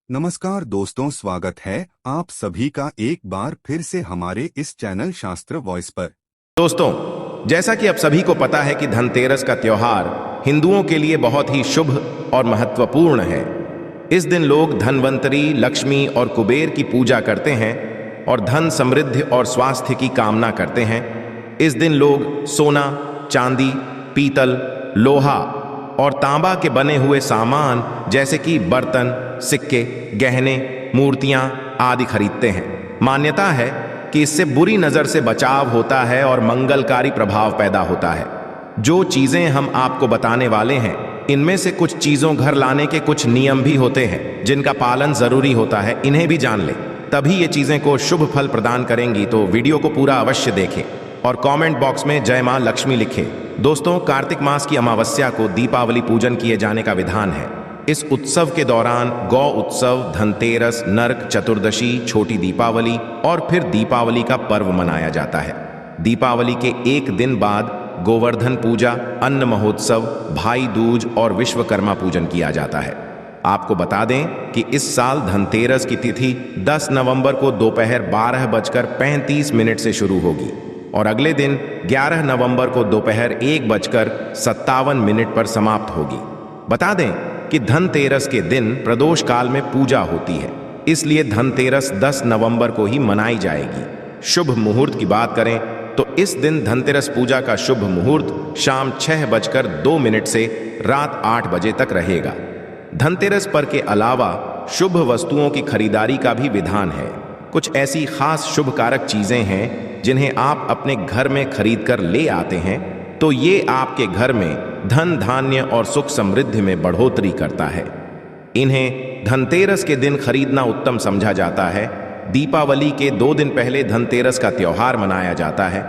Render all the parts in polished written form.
नमस्कार दोस्तों, स्वागत है आप सभी का एक बार फिर से हमारे इस चैनल शास्त्र वॉइस पर। दोस्तों, जैसा कि आप सभी को पता है कि धनतेरस का त्योहार हिंदुओं के लिए बहुत ही शुभ और महत्वपूर्ण है। इस दिन लोग धनवंतरी, लक्ष्मी और कुबेर की पूजा करते हैं और धन, समृद्धि और स्वास्थ्य की कामना करते हैं। इस दिन लोग सोना, चांदी, पीतल, लोहा और तांबा के बने हुए सामान जैसे कि बर्तन, सिक्के, गहने, मूर्तियां आदि खरीदते हैं। मान्यता है कि इससे बुरी नजर से बचाव होता है और मंगलकारी प्रभाव पैदा होता है। जो चीजें हम आपको बताने वाले हैं, इनमें से कुछ चीजों घर लाने के कुछ नियम भी होते हैं जिनका पालन जरूरी होता है। इन्हें भी जान लें, तभी ये चीजें को शुभ फल प्रदान करेंगी। तो वीडियो को पूरा अवश्य देखें और कमेंट बॉक्स में जय मां लक्ष्मी लिखें। दोस्तों, कार्तिक मास की अमावस्या को दीपावली पूजन किए जाने का विधान है। इस उत्सव के दौरान गौ उत्सव, धनतेरस, नरक चतुर्दशी, छोटी दीपावली और फिर दीपावली का पर्व मनाया जाता है। दीपावली के एक दिन बाद गोवर्धन पूजा, अन्न महोत्सव, भाई दूज और विश्वकर्मा पूजन किया जाता है। आपको बता दें कि इस साल धनतेरस की तिथि 10 नवंबर को दोपहर 12:35 से शुरू होगी और अगले दिन 11 नवंबर को दोपहर 1:57 पर समाप्त होगी। बता दें कि धनतेरस के दिन प्रदोष काल में पूजा होती है, इसलिए धनतेरस 10 नवंबर को ही मनाई जाएगी। शुभ मुहूर्त की बात करें तो इस दिन धनतेरस पूजा का शुभ मुहूर्त शाम 6:02 से रात 8 बजे तक रहेगा। धनतेरस पर के अलावा शुभ वस्तुओं की खरीदारी का भी विधान है। कुछ ऐसी खास शुभ कारक चीजें हैं जिन्हें आप अपने घर में खरीद कर ले आते हैं, तो ये आपके घर में धन, धान्य और सुख समृद्धि में बढ़ोतरी करता है। इन्हें धनतेरस के दिन खरीदना उत्तम समझा जाता है। दीपावली के 2 दिन पहले धनतेरस का त्योहार मनाया जाता है।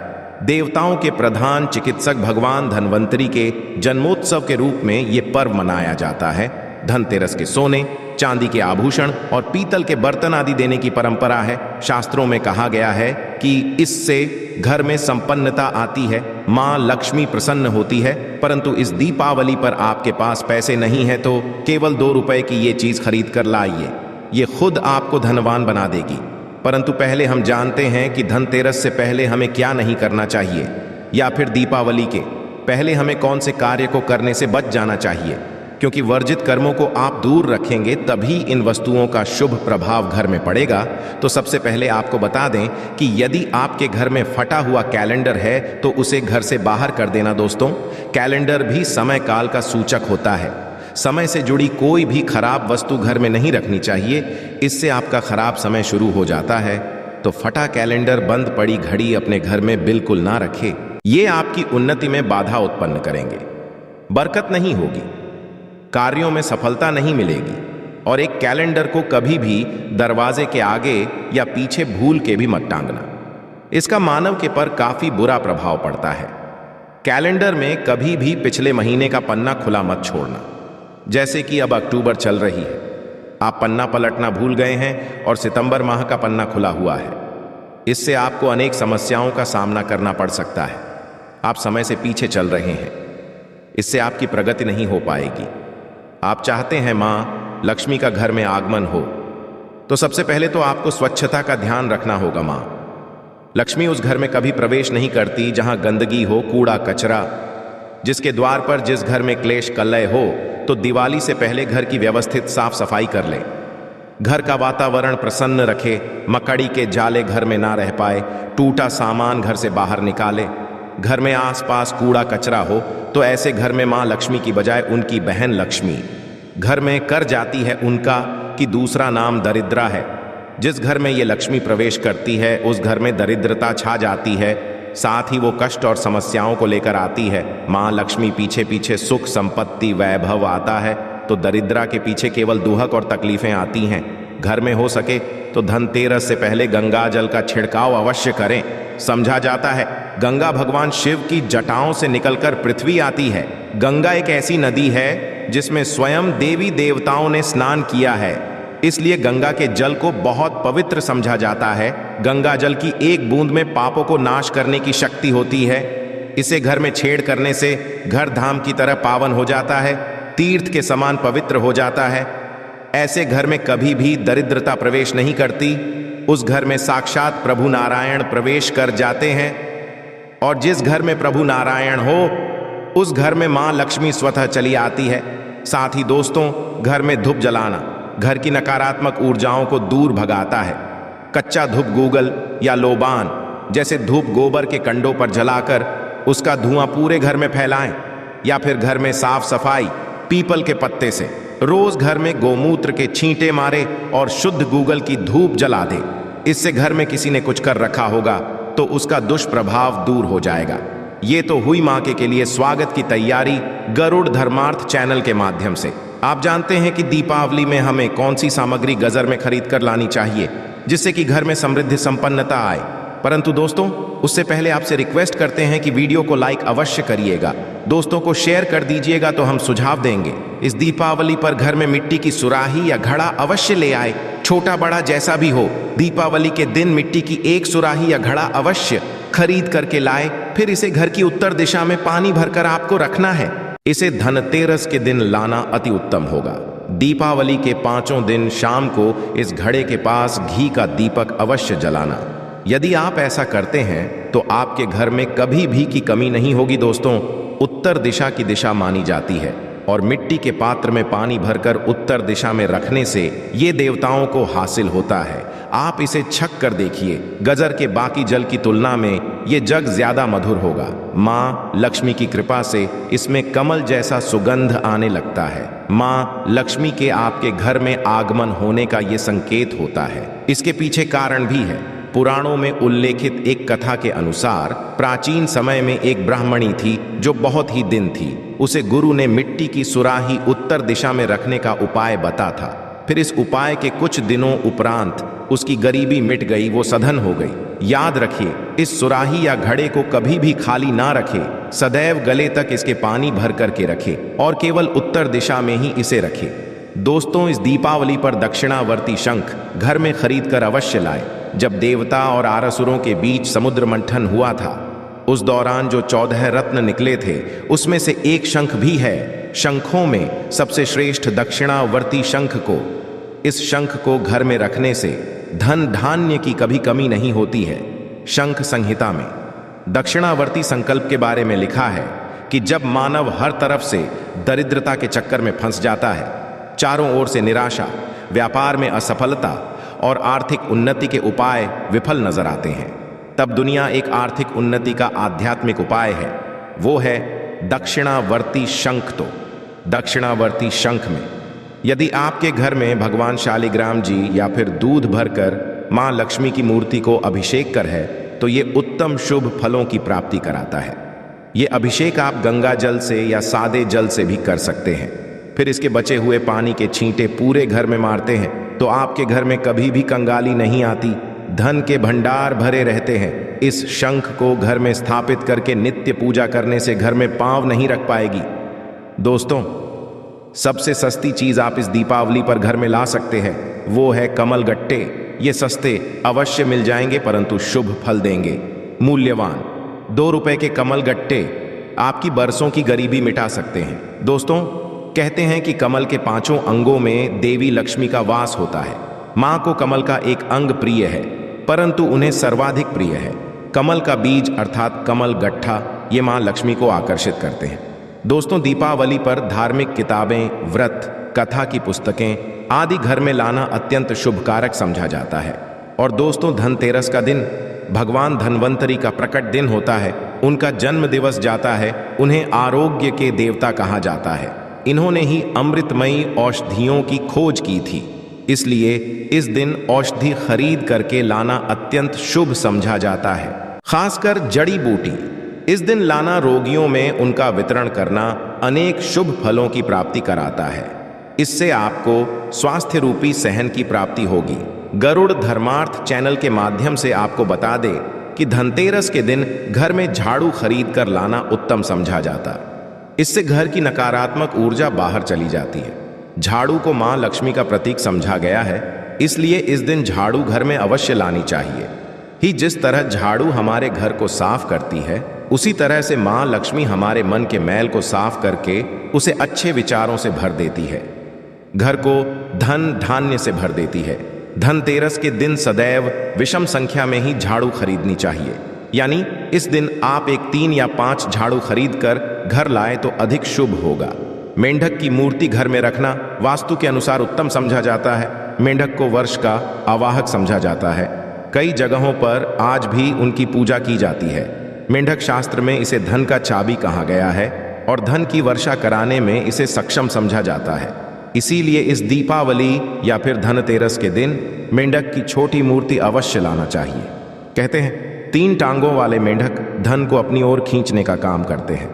देवताओं के प्रधान चिकित्सक भगवान धनवंतरी के जन्मोत्सव के रूप में ये पर्व मनाया जाता है। धनतेरस के सोने, चांदी के आभूषण और पीतल के बर्तन आदि देने की परंपरा है। शास्त्रों में कहा गया है कि इससे घर में संपन्नता आती है, मां लक्ष्मी प्रसन्न होती है। परंतु इस दीपावली पर आपके पास पैसे नहीं है तो केवल 2 रुपए की ये चीज खरीद कर लाइए, ये खुद आपको धनवान बना देगी। परंतु पहले हम जानते हैं कि धनतेरस से पहले हमें क्या नहीं करना चाहिए, या फिर दीपावली के पहले हमें कौन से कार्य को करने से बच जाना चाहिए, क्योंकि वर्जित कर्मों को आप दूर रखेंगे तभी इन वस्तुओं का शुभ प्रभाव घर में पड़ेगा। तो सबसे पहले आपको बता दें कि यदि आपके घर में फटा हुआ कैलेंडर है तो उसे घर से बाहर कर देना। दोस्तों, कैलेंडर भी समय काल का सूचक होता है। समय से जुड़ी कोई भी खराब वस्तु घर में नहीं रखनी चाहिए, इससे आपका खराब समय शुरू हो जाता है। तो फटा कैलेंडर, बंद पड़ी घड़ी अपने घर में बिल्कुल ना रखें। ये आपकी उन्नति में बाधा उत्पन्न करेंगे, बरकत नहीं होगी, कार्यों में सफलता नहीं मिलेगी। और एक कैलेंडर को कभी भी दरवाजे के आगे या पीछे भूल के भी मत टांगना, इसका मानव के पर काफी बुरा प्रभाव पड़ता है। कैलेंडर में कभी भी पिछले महीने का पन्ना खुला मत छोड़ना। जैसे कि अब अक्टूबर चल रही है, आप पन्ना पलटना भूल गए हैं और सितंबर माह का पन्ना खुला हुआ है। इससे आपको अनेक समस्याओं का सामना करना पड़ सकता है। आप समय से पीछे चल रहे हैं, इससे आपकी प्रगति नहीं हो पाएगी। आप चाहते हैं मां लक्ष्मी का घर में आगमन हो, तो सबसे पहले तो आपको स्वच्छता का ध्यान रखना होगा। मां लक्ष्मी उस घर में कभी प्रवेश नहीं करती जहां गंदगी हो, कूड़ा कचरा। जिसके द्वार पर जिस घर में क्लेश कलह हो, तो दिवाली से पहले घर की व्यवस्थित साफ सफाई कर ले। घर का वातावरण प्रसन्न रखे, मकड़ी के जाले घर में ना रह पाए, टूटा सामान घर से बाहर निकाले। घर में आसपास कूड़ा कचरा हो तो ऐसे घर में मां लक्ष्मी की बजाय उनकी बहन लक्ष्मी घर में कर जाती है। उनका कि दूसरा नाम दरिद्रा है। जिस घर में ये लक्ष्मी प्रवेश करती है उस घर में दरिद्रता छा जाती है, साथ ही वो कष्ट और समस्याओं को लेकर आती है। मां लक्ष्मी पीछे पीछे सुख, संपत्ति, वैभव आता है, तो दरिद्रा के पीछे केवल दुहक और तकलीफें आती हैं। घर में हो सके तो धनतेरस से पहले गंगा जल का छिड़काव अवश्य करें। समझा जाता है गंगा भगवान शिव की जटाओं से निकलकर पृथ्वी आती है। गंगा एक ऐसी नदी है जिसमें स्वयं देवी देवताओं ने स्नान किया है, इसलिए गंगा के जल को बहुत पवित्र समझा जाता है। गंगा जल की एक बूंद में पापों को नाश करने की शक्ति होती है। इसे घर में छेड़ करने से घर धाम की तरह पावन हो जाता है, तीर्थ के समान पवित्र हो जाता है। ऐसे घर में कभी भी दरिद्रता प्रवेश नहीं करती। उस घर में साक्षात प्रभु नारायण प्रवेश कर जाते हैं, और जिस घर में प्रभु नारायण हो उस घर में मां लक्ष्मी स्वतः चली आती है। साथ ही दोस्तों, घर में धूप जलाना घर की नकारात्मक ऊर्जाओं को दूर भगाता है। कच्चा धूप गूगल या लोबान जैसे धूप गोबर के कंडों पर जलाकर उसका धुआं पूरे घर में फैलाएं, या फिर घर में साफ सफाई पीपल के पत्ते से रोज घर में गोमूत्र के छींटे मारे और शुद्ध गूगल की धूप जला दे। इससे घर में किसी ने कुछ कर रखा होगा तो उसका दुष्प्रभाव दूर हो जाएगा। ये तो हुई मां के लिए स्वागत की तैयारी गरुड़ धर्मार्थ चैनल के माध्यम से। आप जानते हैं कि दीपावली में हमें कौन सी सामग्री गजर में खरीद कर लानी चाहिए जिससे कि घर में समृद्धि संपन्नता आए। परंतु दोस्तों, उससे पहले आपसे रिक्वेस्ट करते हैं कि वीडियो को लाइक अवश्य करिएगा, दोस्तों को शेयर कर दीजिएगा तो हम सुझाव देंगे। इस दीपावली पर घर में मिट्टी की सुराही या घड़ा अवश्य ले आए, छोटा बड़ा जैसा भी हो। दीपावली के दिन मिट्टी की एक सुराही या घड़ा अवश्य खरीद करके लाए, फिर इसे घर की उत्तर दिशा में पानी भरकर आपको रखना है। इसे धनतेरस के दिन लाना अति उत्तम होगा। दीपावली के 5 दिन शाम को इस घड़े के पास घी का दीपक अवश्य जलाना। यदि आप ऐसा करते हैं तो आपके घर में कभी भी की कमी नहीं होगी। दोस्तों, उत्तर दिशा की दिशा मानी जाती है और मिट्टी के पात्र में पानी भरकर उत्तर दिशा में रखने से ये देवताओं को हासिल होता है। आप इसे छक कर देखिए, गजर के बाकी जल की तुलना में ये जग ज्यादा मधुर होगा। मां लक्ष्मी की कृपा से इसमें कमल जैसा सुगंध आने लगता है। मां लक्ष्मी के आपके घर में आगमन होने का ये संकेत होता है। इसके पीछे कारण भी है। पुराणों में उल्लेखित एक कथा के अनुसार प्राचीन समय में एक ब्राह्मणी थी जो बहुत ही दिन थी। उसे गुरु ने मिट्टी की सुराही उत्तर दिशा में रखने का उपाय बता था। फिर इस उपाय के कुछ दिनों उपरांत उसकी गरीबी मिट गई, वो सधन हो गई। याद रखिए, इस सुराही या घड़े को कभी भी खाली ना रखे, सदैव गले तक इसके पानी भर करके रखे और केवल उत्तर दिशा में ही इसे रखे। दोस्तों, इस दीपावली पर दक्षिणावर्ती शंख घर में खरीद कर अवश्य लाए। जब देवता और आरसुरों के बीच समुद्र मंथन हुआ था उस दौरान जो 14 रत्न निकले थे उसमें से एक शंख भी है। शंखों में सबसे श्रेष्ठ दक्षिणावर्ती शंख को, इस शंख को घर में रखने से धन धान्य की कभी कमी नहीं होती है। शंख संहिता में दक्षिणावर्ती संकल्प के बारे में लिखा है कि जब मानव हर तरफ से दरिद्रता के चक्कर में फंस जाता है, चारों ओर से निराशा, व्यापार में असफलता और आर्थिक उन्नति के उपाय विफल नजर आते हैं, तब दुनिया एक आर्थिक उन्नति का आध्यात्मिक उपाय है, वो है दक्षिणावर्ती शंख। तो दक्षिणावर्ती शंख में यदि आपके घर में भगवान शालिग्राम जी या फिर दूध भरकर मां लक्ष्मी की मूर्ति को अभिषेक कर है तो ये उत्तम शुभ फलों की प्राप्ति कराता है। ये अभिषेक आप गंगा जल से या सादे जल से भी कर सकते हैं। फिर इसके बचे हुए पानी के छींटे पूरे घर में मारते हैं तो आपके घर में कभी भी कंगाली नहीं आती, धन के भंडार भरे रहते हैं। इस शंख को घर में स्थापित करके नित्य पूजा करने से घर में पांव नहीं रख पाएगी। दोस्तों, सबसे सस्ती चीज आप इस दीपावली पर घर में ला सकते हैं, वो है कमल गट्टे। ये सस्ते अवश्य मिल जाएंगे परंतु शुभ फल देंगे। मूल्यवान 2 रुपए के कमल गट्टे आपकी बरसों की गरीबी मिटा सकते हैं। दोस्तों, कहते हैं कि कमल के 5 अंगों में देवी लक्ष्मी का वास होता है। मां को कमल का एक अंग प्रिय है परंतु उन्हें सर्वाधिक प्रिय है कमल का बीज अर्थात कमल गट्ठा। ये मां लक्ष्मी को आकर्षित करते हैं। दोस्तों, दीपावली पर धार्मिक किताबें, व्रत, कथा की पुस्तकें आदि घर में लाना अत्यंत शुभकारक समझा जाता है। और दोस्तों, धनतेरस का दिन भगवान धन्वंतरी का प्रकट दिन होता है। उनका जन्म दिवस जाता है। उन्हें आरोग्य के देवता कहा जाता है। इन्होंने ही अमृतमयी औषधियों की खोज की थी, इसलिए इस दिन औषधि खरीद करके लाना अत्यंत शुभ समझा जाता है। खासकर जड़ी बूटी इस दिन लाना, रोगियों में उनका वितरण करना अनेक शुभ फलों की प्राप्ति कराता है। इससे आपको स्वास्थ्य रूपी सहन की प्राप्ति होगी। गरुड़ धर्मार्थ चैनल के माध्यम से आपको बता दे कि धनतेरस के दिन घर में झाड़ू खरीद कर लाना उत्तम समझा जाता। इससे घर की नकारात्मक ऊर्जा बाहर चली जाती है। झाड़ू को मां लक्ष्मी का प्रतीक समझा गया है, इसलिए इस दिन झाड़ू घर में अवश्य लानी चाहिए। ही जिस तरह झाड़ू हमारे घर को साफ करती है, उसी तरह से मां लक्ष्मी हमारे मन के मैल को साफ करके उसे अच्छे विचारों से भर देती है। घर को धन धान्य से भर देती है। धनतेरस के दिन सदैव विषम संख्या में ही झाड़ू खरीदनी चाहिए, यानी इस दिन आप एक 3 या 5 झाड़ू खरीद कर घर लाए तो अधिक शुभ होगा। मेंढक की मूर्ति घर में रखना वास्तु के अनुसार उत्तम समझा जाता है। मेंढक को वर्ष का आवाहक समझा जाता है। कई जगहों पर आज भी उनकी पूजा की जाती है। मेंढक शास्त्र में इसे धन का चाबी कहा गया है और धन की वर्षा कराने में इसे सक्षम समझा जाता है। इसीलिए इस दीपावली या फिर धनतेरस के दिन मेंढक की छोटी मूर्ति अवश्य लाना चाहिए। कहते हैं 3 टांगों वाले मेंढक धन को अपनी ओर खींचने का काम करते हैं।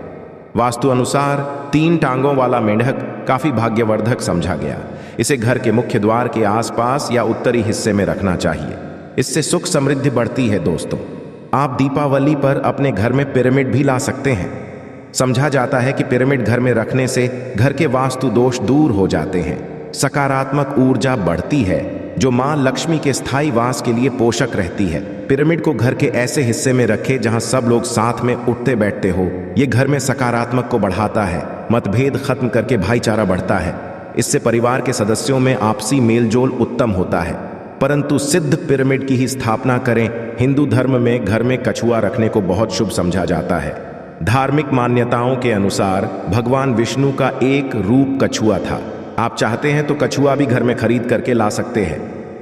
वास्तु अनुसार 3 टांगों वाला मेंढक काफी भाग्यवर्धक समझा गया। इसे घर के मुख्य द्वार के आसपास या उत्तरी हिस्से में रखना चाहिए। इससे सुख समृद्धि बढ़ती है। दोस्तों, आप दीपावली पर अपने घर में पिरामिड भी ला सकते हैं। समझा जाता है कि पिरामिड घर में रखने से घर के वास्तु दोष दूर हो जाते हैं, सकारात्मक ऊर्जा बढ़ती है जो मां लक्ष्मी के स्थायी वास के लिए पोषक रहती है। पिरामिड को घर के ऐसे हिस्से में रखें जहां सब लोग साथ में उठते बैठते हो। ये घर में सकारात्मक को बढ़ाता है, मतभेद खत्म करके भाईचारा बढ़ता है। इससे परिवार के सदस्यों में आपसी मेलजोल उत्तम होता है। परंतु सिद्ध पिरामिड की ही स्थापना करें। हिंदू धर्म में घर में कछुआ रखने को बहुत शुभ समझा जाता है। धार्मिक मान्यताओं के अनुसार भगवान विष्णु का एक रूप कछुआ था। आप चाहते हैं तो कछुआ भी घर में खरीद करके ला सकते हैं।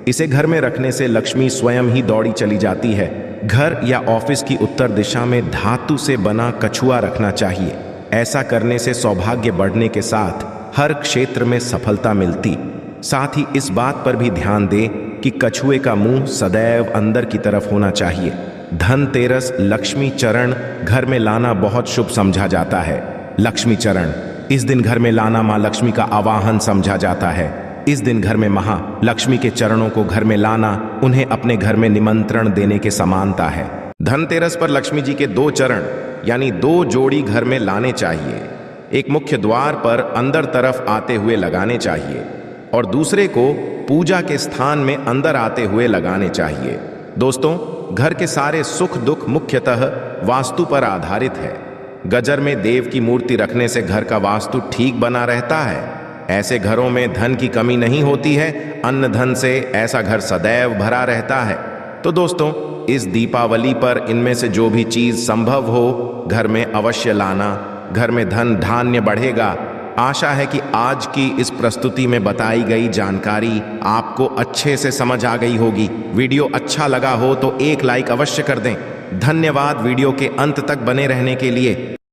इसे घर में रखने से लक्ष्मी स्वयं ही दौड़ी चली जाती है। घर या ऑफिस की उत्तर दिशा में धातु से बना कछुआ रखना चाहिए। ऐसा करने से सौभाग्य बढ़ने के साथ हर क्षेत्र में सफलता मिलती। साथ ही इस बात पर भी ध्यान दें कि कछुए का मुंह सदैव अंदर की तरफ होना चाहिए। धनतेरस लक्ष्मी चरण घर में लाना बहुत शुभ समझा जाता है। लक्ष्मी चरण इस दिन घर में लाना मां लक्ष्मी का आवाहन समझा जाता है। इस दिन घर में महालक्ष्मी के चरणों को घर में लाना उन्हें अपने घर में निमंत्रण देने के समानता है। धनतेरस पर लक्ष्मी जी के 2 चरण यानी 2 जोड़ी घर में लाने चाहिए। एक मुख्य द्वार पर अंदर तरफ आते हुए लगाने चाहिए और दूसरे को पूजा के स्थान में अंदर आते हुए लगाने चाहिए। दोस्तों, घर के सारे सुख दुख मुख्यतः वास्तु पर आधारित है। गजर में देव की मूर्ति रखने से घर का वास्तु ठीक बना रहता है। ऐसे घरों में धन की कमी नहीं होती है। अन्न धन से ऐसा घर सदैव भरा रहता है। तो दोस्तों, इस दीपावली पर इनमें से जो भी चीज संभव हो घर में अवश्य लाना। घर में धन धान्य बढ़ेगा। आशा है कि आज की इस प्रस्तुति में बताई गई जानकारी आपको अच्छे से समझ आ गई होगी। वीडियो अच्छा लगा हो तो एक लाइक अवश्य कर दें। धन्यवाद वीडियो के अंत तक बने रहने के लिए।